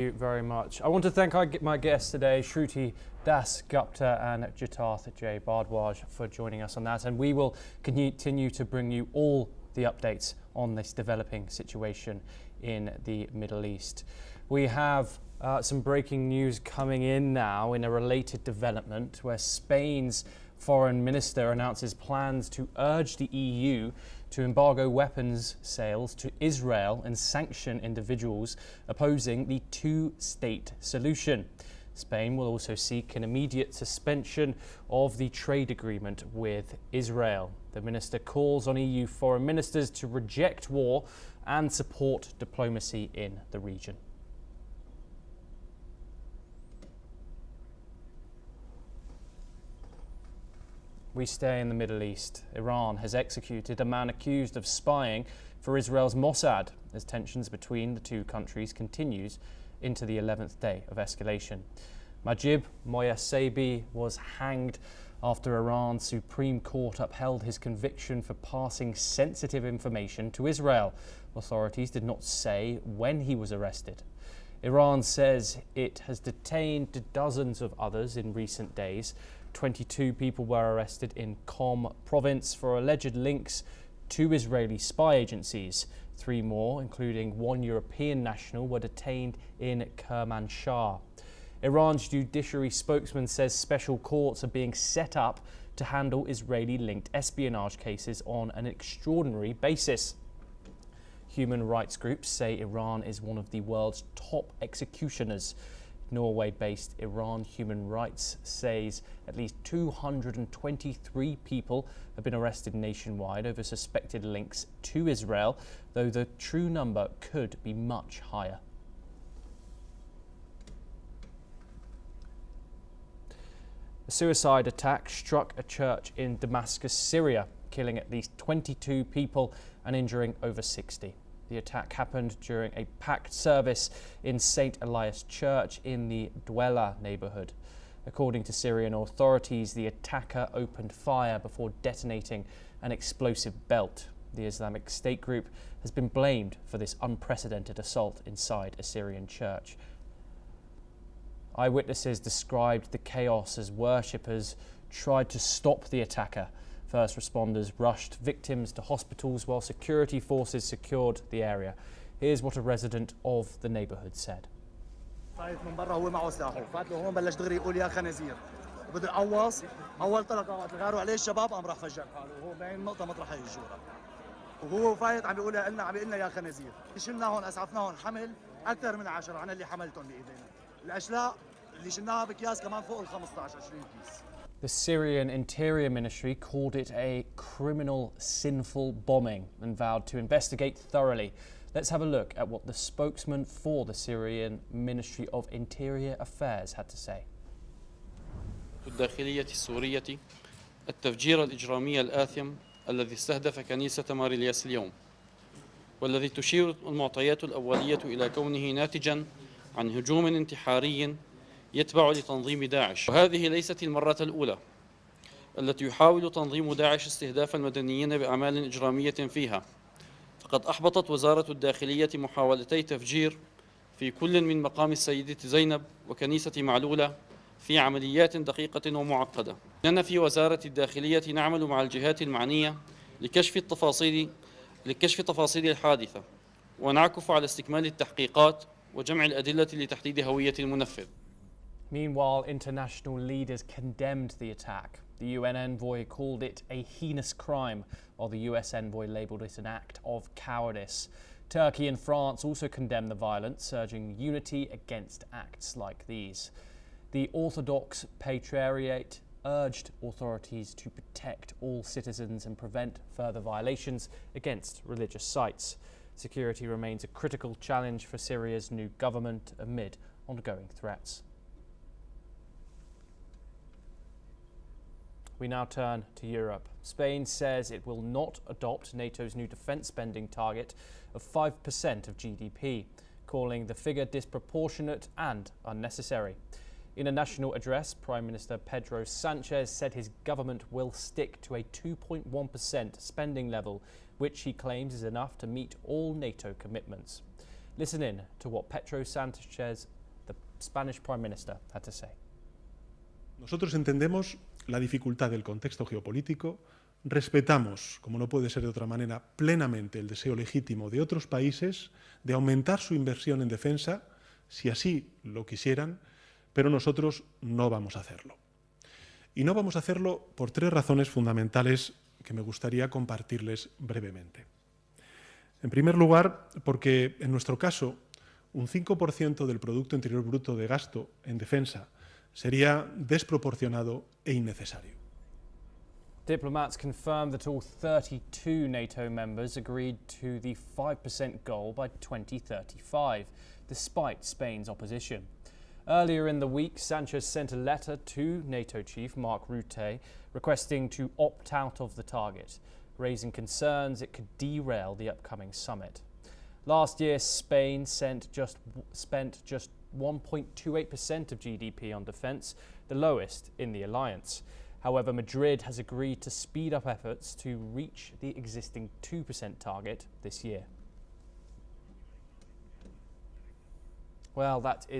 Thank you very much. I want to thank my guests today, Shruti Das Gupta and Jitarth J. Bardwaj, for joining us on that. And we will continue to bring you all the updates on this developing situation in the Middle East. We have some breaking news coming in now in a related development where Spain's foreign minister announces plans to urge the EU to embargo weapons sales to Israel and sanction individuals opposing the two-state solution. Spain will also seek an immediate suspension of the trade agreement with Israel. The minister calls on EU foreign ministers to reject war and support diplomacy in the region. We stay in the Middle East. Iran has executed a man accused of spying for Israel's Mossad as tensions between the two countries continues into the 11th day of escalation. Majib Moyassebi was hanged after Iran's Supreme Court upheld his conviction for passing sensitive information to Israel. Authorities did not say when he was arrested. Iran says it has detained dozens of others in recent days. 22 people were arrested in Qom province for alleged links to Israeli spy agencies. 3 more, including 1 European national, were detained in Kermanshah. Iran's judiciary spokesman says special courts are being set up to handle Israeli-linked espionage cases on an extraordinary basis. Human rights groups say Iran is one of the world's top executioners. Norway-based Iran Human Rights says at least 223 people have been arrested nationwide over suspected links to Israel, though the true number could be much higher. A suicide attack struck a church in Damascus, Syria, killing at least 22 people and injuring over 60. The attack happened during a packed service in St. Elias Church in the Dwella neighborhood. According to Syrian authorities, the attacker opened fire before detonating an explosive belt. The Islamic State group has been blamed for this unprecedented assault inside a Syrian church. Eyewitnesses described the chaos as worshippers tried to stop the attacker. First responders rushed victims to hospitals while security forces secured the area. Here's what a resident of the neighborhood said. وهو فايت عم بيقول لنا عم بيقول لنا يا خنازير شلنا هون اسعفناهم حمل اكثر من 10 عن اللي حملتهم بايدينا الاشلاء اللي شلناها بكياس كمان فوق ال 15 20 كيس. The Syrian Interior Ministry called it a criminal, sinful bombing and vowed to investigate thoroughly. Let's have a look at what the spokesman for the Syrian Ministry of Interior Affairs had to say. الداخلية السورية التفجير الإجرامي الآثم الذي استهدف كنيسة مار الياس اليوم، والذي تشير المعطيات الأولية إلى كونه ناتجا عن هجوم انتحاري يتبع لتنظيم داعش. وهذه ليست المرة الأولى التي يحاول تنظيم داعش استهداف المدنيين بأعمال إجرامية فيها. فقد أحبطت وزارة الداخلية محاولتي تفجير في كل من مقام السيدة زينب وكنيسة معلولة في عمليات دقيقة ومعقدة. إننا في وزارة الداخلية نعمل مع الجهات المعنية لكشف تفاصيل الحادثة، ونعكف على استكمال التحقيقات وجمع الأدلة لتحديد هوية المنفذ. Meanwhile, international leaders condemned the attack. The UN envoy called it a heinous crime, while the US envoy labelled it an act of cowardice. Turkey and France also condemned the violence, urging unity against acts like these. The Orthodox Patriarchate urged authorities to protect all citizens and prevent further violations against religious sites. Security remains a critical challenge for Syria's new government amid ongoing threats. We now turn to Europe. Spain says it will not adopt NATO's new defence spending target of 5% of GDP, calling the figure disproportionate and unnecessary. In a national address, Prime Minister Pedro Sanchez said his government will stick to a 2.1% spending level, which he claims is enough to meet all NATO commitments. Listen in to what Pedro Sánchez, the Spanish Prime Minister, had to say. Nosotros entendemos la dificultad del contexto geopolítico, respetamos, como no puede ser de otra manera, plenamente el deseo legítimo de otros países de aumentar su inversión en defensa, si así lo quisieran, pero nosotros no vamos a hacerlo. Y no vamos a hacerlo por tres razones fundamentales que me gustaría compartirles brevemente. En primer lugar, porque en nuestro caso, un 5% del Producto Interior Bruto de gasto en defensa sería desproporcionado e innecesario. Diplomats confirmed that all 32 NATO members agreed to the 5% goal by 2035, despite Spain's opposition. Earlier in the week, Sanchez sent a letter to NATO chief Mark Rutte requesting to opt out of the target, raising concerns it could derail the upcoming summit. Last year, Spain spent just 1.28% of GDP on defence, the lowest in the alliance. However, Madrid has agreed to speed up efforts to reach the existing 2% target this year. Well, that is